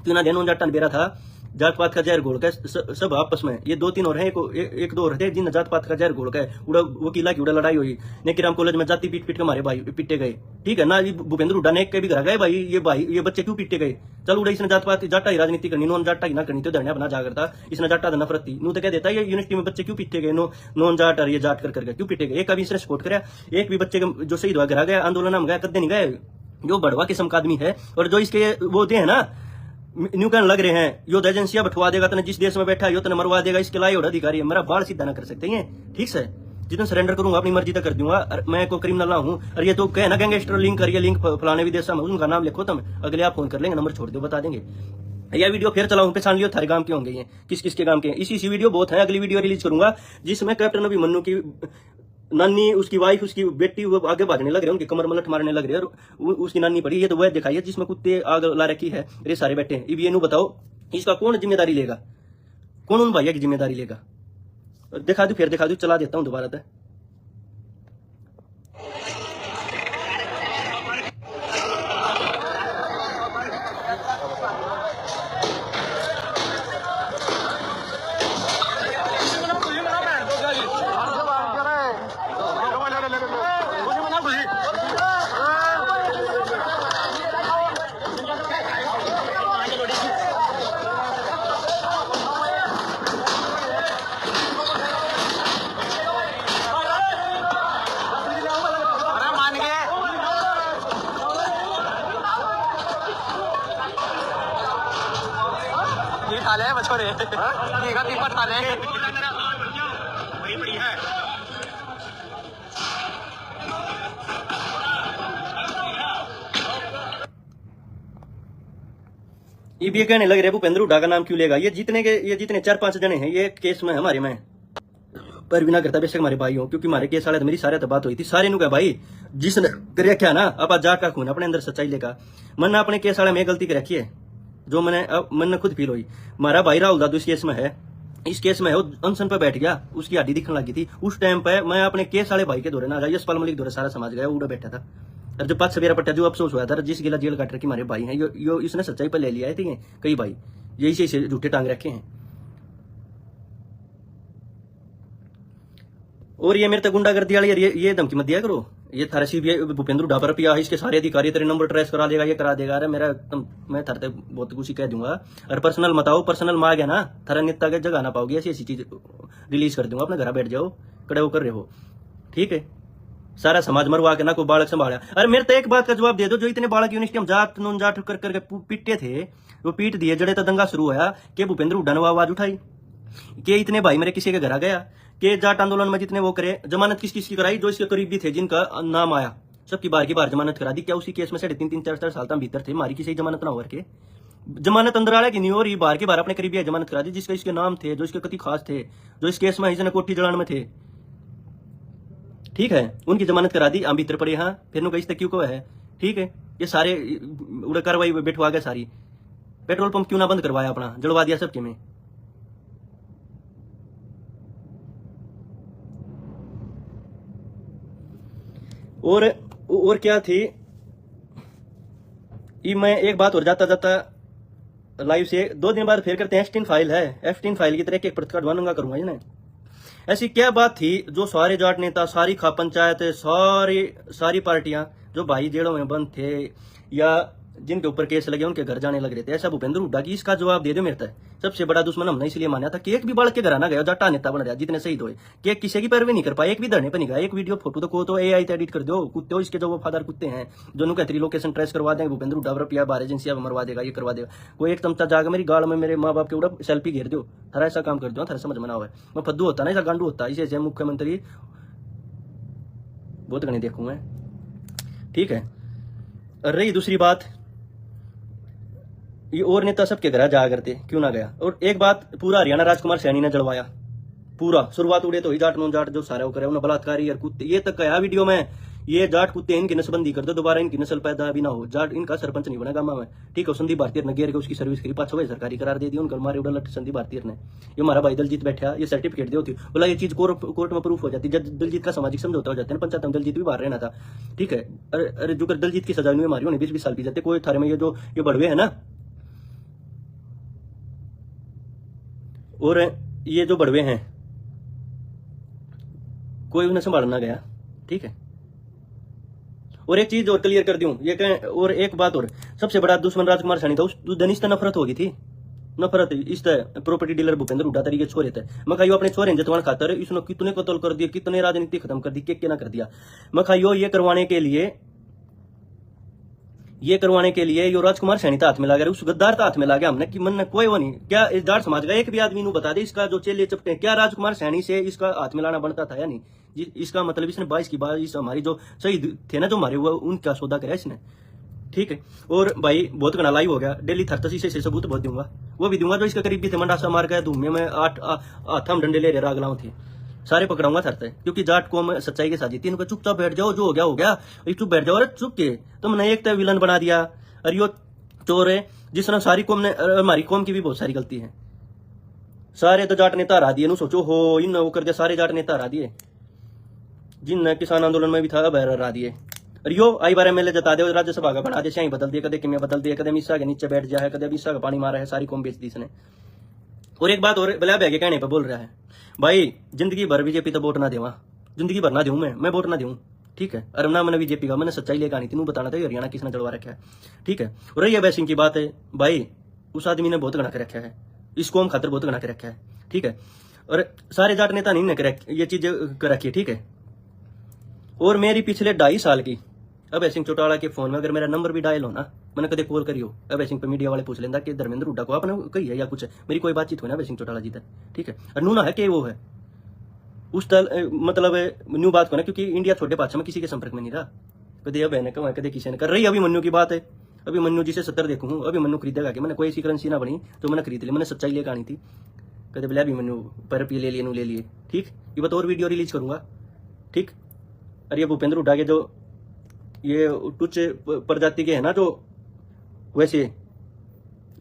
क्यों ना दे। नॉन जाट बेरा था, जात पात का जहर घोल का सब आपस में, ये 2-3 और हैं, एक दो और थे जिन जात पात का जहर घोल का उड़ा वकीला की उड़ा लड़ाई हुई, नेकीराम कॉलेज में जाति पीट के हमारे भाई पिटे गए। ठीक है ना, भूपेंद्र हुड्डा ने के भी घर गए भाई, ये बच्चे क्यों पीटे गए? चल उड़ा इसने जात पात जाटा ही राजनीति करनी, नॉन जाटा ही ना करनी, तो धरना बना जा करता, इसने जाटा था नफरत थी, नू तो कह देता है ये यूनिवर्सिटी में बच्चे क्यों पीटे गए, नॉन जाट और ये जाट कर क्यों पीटे गए? एक कभी इसने सपोर्ट कराया, एक भी बच्चे जो शहीद हुआ घर गया, आंदोलन में गया, कदे नहीं गए, जो बढ़वा किस्म का आदमी है। और जो इसके वो दे है ना, न्यू कहने लग रहे हैं यो एजेंसियां बैठवा देगा, तने जिस देश में बैठा है यो तने मरवा देगा, इसके लायक अधिकारी है, मेरा बाल सीधा ना कर सकते हैं। ठीक है, जितना सरेंडर करूंगा अपनी मर्जी तक कर दूंगा, मैं कोई क्रिमिनल ना हूं। और ये तो कहे ना गैंगस्टर लिंक करिए, लिंक फलाने विदेश में, उनका नाम लिखो तुम, अगले आप फोन कर लेंगे, नंबर छोड़ दो बता देंगे। यह वीडियो फिर चलाऊं, पहचान लियो थारे गांव के होंगे, ये किस किस के गांव के। इसी वीडियो बहुत है, अगली वीडियो रिलीज करूंगा जिसमें कैप्टन अभिमन्यु की नानी, उसकी वाइफ, उसकी बेटी वो आगे भागने लग रहे हैं, उनके कमर मलट मारने लग रहे हैं, और उसकी नानी पड़ी है, तो वह दिखाई है जिसमें कुत्ते आग ला रखी है, ये सारे बैठे हैं। ये बताओ इसका कौन जिम्मेदारी लेगा? कौन उन भैया की जिम्मेदारी लेगा? दिखा दू, फिर दिखा दू, चला देता हूं दोबारा तक। ले बछोरे ये गति पट्टा ले वही बड़ी है। ये भी कहने लग रहे भूपेंद्र हुड्डा का नाम क्यों लेगा? ये जितने 4-5 जने हैं ये केस में हमारे में, पर भी ना करता बेशक हमारे भाई हो, क्योंकि हमारे केस वाले तो मेरी सारे तो बात हुई थी सारे नु कहा भाई जिसने कर रखा ना आप जाट का खून अपने अंदर सच्चाई लेगा मन अपने केस वाले में गलती कर रखी है जो मैंने अब मन खुद फील हुई। हमारा भाई राहुल दादू इस केस में है, इस केस में है, वो अनशन पे बैठ गया, उसकी हड्डी दिखने लगी थी उस टाइम पे। मैं अपने केस वाले भाई के दौरे ना गया, यशपाल मलिक दौरे सारा समाज गया, उड़ा बैठा था। और जो 5 सवेरा पट्टा जो अफसोस हुआ था जिस गिला जेल काट रखी हमारे भाई हैं यो इसने सच्चाई पर ले लिया है। ठीक है कई भाई यही से झूठे टांग रखे हैं। और ये मेरे तक गुंडागर्दी वाली ये धमकी मत दिया करो, ये थारा सीबीआई भूपेंद्र हुड्डा पर पिया इसके सारे अधिकारी तेरे नंबर ट्रेस करा देगा, ये करा देगा। अरे मेरा मैं थारे बहुत कुछ ही कह दूंगा। और पर्सनल मत आओ, पर्सनल में आ गया ना थारा नेता के जगह ना पाओगे, ऐसी ऐसी चीज रिलीज कर दूंगा। अपने घर बैठ जाओ कड़े होकर रहे हो। ठीक है सारा समाज मरवा के ना कोई बालक संभाला। अरे मेरे तो एक बात का जवाब दे दो, जो इतने बालक यूनिवर्सिटी हम जाट नून जाट कर करके पीटे थे वो पीट दिए, जड़े तो दंगा शुरू होया कि भूपेंद्र हुड्डा ने आवाज उठाई कि इतने भाई मेरे किसी के घर आ गया कि जाट आंदोलन में जितने वो करे। जमानत किस किस की कराई, जो इसके करीबी थे जिनका नाम आया सबकी बार की बार जमानत करा दी। क्या उसी केस में 3.5 4 साल तक भीतर थे, मारी किसी जमानत ना हो करके जमानत अंदर आया कि नहीं, और ये बार की बार अपने करीबी जमानत करा दी जिसके इसके नाम थे, जो इसके कति खास थे, जो इस केस में इसने कोठी जलान में थे। ठीक है उनकी जमानत करा दी, हम भीतर पड़े। हाँ फिर नु कहीं क्यों को है। ठीक है ये सारे उड़ा कार्रवाई बैठवा गया सारी। पेट्रोल पंप क्यों ना बंद करवाया अपना, जलवा दिया सबके में। और क्या थी ये, मैं एक बात और जाता जाता लाइव से 2 दिन बाद फिर करते हैं। F3 फाइल है, F3 फाइल की तरह एक प्रतिकार ढूंढूंगा करूंगा इन्हें। ऐसी क्या बात थी जो सारे जाट नेता, सारी खा पंचायत, सारी पार्टियां जो भाई जेलों में बंद थे या जिनके ऊपर केस लगे उनके घर जाने लग रहे थे, ऐसा भूपेंद्र हुड्डा की इसका जवाब दे दो। मेरे तक सबसे बड़ा दुश्मन हमने इसलिए माना था कि एक भी बालक के घर आना गया जाटा नेता बन रहा, जितने शहीद हुए कि किसी की पैरवी नहीं कर पाए, एक भी धरने पर नहीं गया। एक वीडियो फोटो को तो AI एडिट कर दो, कुत्ते हो इसके जो वफादार कुत्ते हैं जो कहते लोकेशन ट्रेस करवा देंगे, भूपेंद्र हुड्डा पर पिया बार एजेंसिया मरवा देगा, ये करवा देगा। कोई एक चमचा जाकर मेरी गाड़ में मेरे माँ बाप के उड़ा सेल्फी घेर दो, थारा ऐसा काम कर दो, थारा समझ में ना हो। मैं फद्दू होता ना ऐसा गांडू होता, इसे मुख्यमंत्री बहुत गणे देखूं मैं। ठीक है रही दूसरी बात, ये और नेता सबके घर जा करते क्यों ना गया। और एक बात पूरा हरियाणा राजकुमार सैनी ने जलवाया, पूरा शुरुआत उड़े तो ही जाट नून जाट जो सारे वो करे उन्हें बलात्कारी और कुत्ते, ये तक कहा वीडियो में ये जाट कुत्ते इनकी नसबंदी कर दो, दोबारा इनकी नस्ल पैदा भी ना हो। जाट इनका सरपंच नहीं बना गामा में। ठीक है संदीप भारतीय ने गेर के उसकी सर्विस करी, 5 छह सरकारी करार दे दी उनका, मारे उड़ा लट संदीप भारतीय ने। ये हमारा भाई दलजीत बैठा, ये सर्टिफिकेट दे होती बोला ये चीज कोर्ट में प्रूफ हो जाती, जब दलजीत का सामाजिक समझौता हो जाता है। पंचायत में दलजीत भी बाहर रहना था। ठीक है अरे जो दलजीत की सजा हुई हमारी होनी 20 साल भी जाते कोई थारे में ये जो ये बढ़वे है ना, और ये जो बड़वे हैं कोई उन्हें संभालना गया। ठीक है और एक चीज और क्लियर कर दूं, ये कहें और एक बात और, सबसे बड़ा दुश्मन राजकुमार सैनी था, उस दिन इस नफरत होगी थी, नफरत इस प्रॉपर्टी डीलर भूपेंद्र हुड्डा तरीके छोरे थे। मैं खाइयो अपने छोरे जतवान खातर इसने कितने कत्ल कर दिए, कितने राजनीति खत्म कर दी, क्या ना कर दिया। मैं खाइयो ये करवाने के लिए यो राजकुमार सैनी हाथ में ला गया, उस गद्दार हाथ में ला गया हमने कि मन कोई वो नहीं। क्या इस जाट समाज का एक भी आदमी बता दे इसका जो चेले चपटे हैं, क्या राजकुमार सैनी से इसका हाथ मिलाना बनता था या नहीं। इसका मतलब इसने 22 की 22 हमारी जो शहीद थे ना जो मारे हुए उनका सौदा कराया इसने। ठीक है और भाई बहुत घना लाइव हो गया, डेली थरतसी से सबूत बहुत दूंगा, वो भी दूंगा जो इसके करीब भी थे। मंडासा मार गया धूमे में 8 हाथम डंडे ले रहे रागलाव थे, सारे पकड़ाऊंगा थरते, क्योंकि जाट को मैं सच्चाई के साथ जीती। इनको चुपचाप बैठ जाओ, जो हो गया चुप बैठ जाओ। अरे चुप के तुमने एक तो विलन बना दिया, अरे यो चोर है जिसने सारी कौम ने, हमारी कौम की भी बहुत सारी गलती है। सारे तो जाट नेता हरा दिए, नु सोचो हो इन वो कर दिया, सारे जाट नेता हरा दिए जिन किसान आंदोलन में भी था हरा दिए। अरे यो आई बार MLA जता दे, राज्यसभा का बना दे, शाही बदल दिए, कदे किमें बदल दिए, कदे मिस्सा के नीचे बैठ जाए, कदे मिस्सा का पानी मारा है, सारी कौम बेच दी इसने। और एक बात और बला बैगे कहने पर बोल रहा है, भाई जिंदगी भर बीजेपी तो वोट ना देवा, जिंदगी भर ना दूं मैं वोट ना दूं। ठीक है अरे ना मैंने बीजेपी का, मैंने सच्चाई लेकर आनी थी, बताना था हरियाणा किसने जलवा रखा है। ठीक है और रही अभय सिंह की बात है, भाई उस आदमी ने बहुत गणा के रखा है, इस कौम खातर बहुत गणा के रखा है। ठीक है और सारे जाट नेता नहीं ये चीज कर रखी है। ठीक है और मेरी पिछले 2.5 साल की अभय सिंह चौटाला के फोन में अगर मेरा नंबर भी डायल हो ना, मैंने कदे कॉल करी हो अभय सिंह पे, मीडिया वाले पूछ लेंदा कि धर्मेंद्र हुड्डा को आपने कही है या कुछ, मेरी कोई बातचीत हो ना अभय सिंह चौटाला जी तक। ठीक है और नूना है कि वो है उस मतलब न्यू बात को ना, क्योंकि इंडिया छोटे पाछा में किसी के संपर्क में नहीं रहा, कदे अब है कहा कदे किसी ने कर रही। अभी मन्नू की बात है, अभी मन्नू जी से 70 देखूँ, अभी मन्नू खरीदेगा कि मैंने कोई ऐसी करेंसी ना बनी तो मैंने खरीद ली, मैंने सच्चाई लेकर आनी थी। कदे बोला भी मैंने पर रुपये ले लिए, ठीक। ये बात और वीडियो रिलीज करूंगा, ठीक। अरे ये भूपेंद्र हुड्डा के जो ये टुच्च प्रजाति के है ना, जो वैसे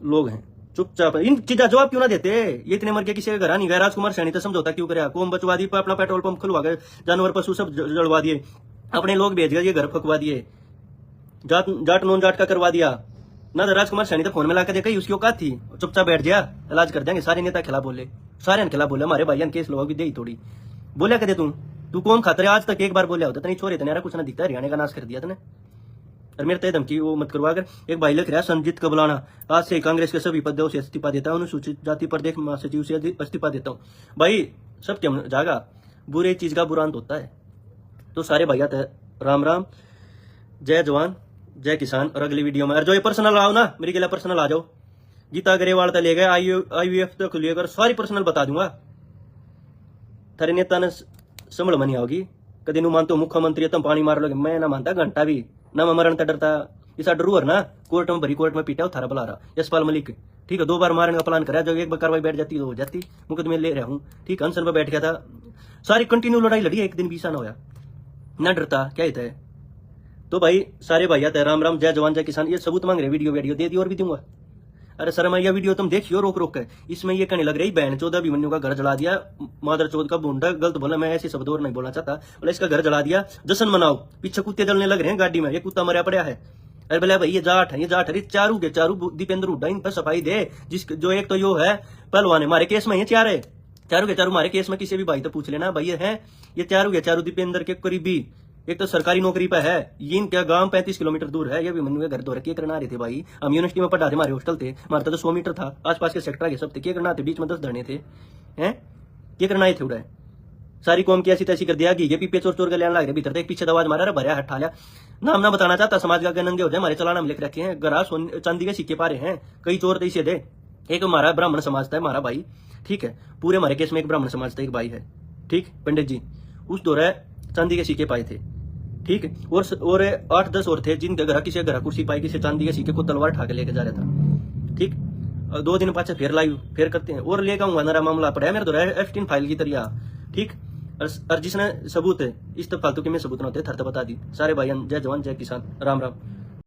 लोग हैं, चुपचाप इन चीजा जवाब क्यों ना देते। ये इतने मर के किसी के घर नहीं गए, राजकुमार सैनी तो समझौता क्यों करे, कोम बचवा दी, अपना पेट्रोल पंप खुलवा गए, जानवर पशु सब जड़वा दिए, अपने लोग भेज गए, ये घर फकवा दिए, जाट नॉन जाट का करवा दिया ना। तो राजकुमार सैनी तो फोन में ला के देखा, उसकी औकात थी, चुपचाप बैठ गया, इलाज कर देंगे। सारे नेता खिलाफ बोले, सारे खिलाफ बोले, हमारे भाईयान केस लोगों की दे थोड़ी बोलिया कदे तू कौन खातर आज तक एक बार बोलिया होता नहीं, छोरे तेरा कुछ ना दिखता, हरियाणा का नाश कर दिया तने। और मेरे तय धमकी वो मत करवा कर। एक भाई लिख रहा है संजीत कबलाना, आज से कांग्रेस के सभी पदों से इस्तीफा देता हूँ, अनुसूचित जाति प्रदेश महासचिव से इस्तीफा देता हूँ। भाई सब क्या जागा, बुरे चीज का बुरा अंत होता है। तो सारे भैया राम राम, जय जवान जय किसान। और अगली वीडियो में, और जो ये पर्सनल आओ ना, मेरे के लिए पर्सनल आ जाओ, गीता गरेवाल तक ले गए, IVF तक लेकर सारी पर्सनल बता दूंगा। थारे नेता ने संभल मनी आओगी, कदी नु मानते हो मुख्यमंत्री तुम पानी मार लोगे, मैं ना मानता घंटा भी ना, मैं मरण तक डरता। इसा डरू ना, कोर्ट में भरी कोर्ट में पीटा थारा बुला रहा यशपाल मलिक, ठीक है। 2 बार मारने का प्लान करा, जो एक बार कार्रवाई बैठ जाती तो हो जाती, मुकदमे ले रहा हूँ, ठीक। अनशन पर बैठ गया था, सारी कंटिन्यू लड़ाई लड़ी, एक दिन भी ऐसा ना होया, ना डरता क्या है। तो भाई सारे भाई आते हैं, राम राम, जय जवान जय किसान। ये सबूत मांग रहे, वीडियो दे दी और भी दूंगा। अरे सर मैं यह वीडियो तुम देखियो रोक रोक के, इसमें ये कहने लग रही बहन 14 अभिमन्यु का घर जला दिया, मादर चौथ का बूंदा, गलत बोला, मैं ऐसे शब्द और नहीं बोलना चाहता, बोला इसका घर जला दिया, जश्न मनाओ। पीछे कुत्ते जलने लग रहे हैं गाड़ी में, ये कुत्ता मरा पड़ा है। अरे बोला भाई ये जाट है, चारू के चारू दीपेंद्र हुड्डा, इन पर सफाई दे। जो एक तो यो है पहलवान है, हमारे केस में ये चार है, चारू के चारू हमारे केस में, किसी भी भाई तो पूछ लेना भाई ये है, ये चारू के चारू दीपेंद्र के करीबी, एक तो सरकारी नौकरी पे है, ये इनका गांव 35 किलोमीटर दूर है, ये भी मनु के घर दो क्या करना रहे थे भाई। हम यूनिवर्सिटी में पढ़ा थे, हमारे हॉस्टल थे, हमारा तो 100 मीटर था, आसपास के सेक्टर के सब थे, क्या करना थे, बीच में 10 धरने थे, हैं क्या करना थे उड़ा। सारी कौम की ऐसी तैसी कर दिया, घी के पीपे चोर चोर के लेने लग रहे, भीतर एक पीछे दवाज मारा, भरया हटा लिया। नाम ना बताना चाहता, समाज का नंगे हो जाए, हमारे चलाना में लिख रखे हैं, गरा चांदी के सिक्के पारे हैं, कई चोर तैसे दे। एक हमारा ब्राह्मण समाज था, हमारा भाई, ठीक है, पूरे हमारे केस में एक ब्राह्मण समाज था, एक भाई है, ठीक, पंडित जी, उस दौरे चांदी के सिक्के पाए थे, ठीक है। और 8-10 और थे जिनके घर किसी घर कुर्सी पाई, किसी चांदी के सिक्के को तलवार ठाके लेके जा रहा था, ठीक। 2 दिन पाछे फिर लाइव फिर करते हैं, और लेकर आऊंगा, मेरा मामला पड़ा है मेरे द्वारा F3 फाइल की तरह, ठीक। और जिसने सबूत है, इस तो फालतू के में सबूत ना होते, थर तो बता दी। सारे भाई जय जवान जय किसान, राम राम।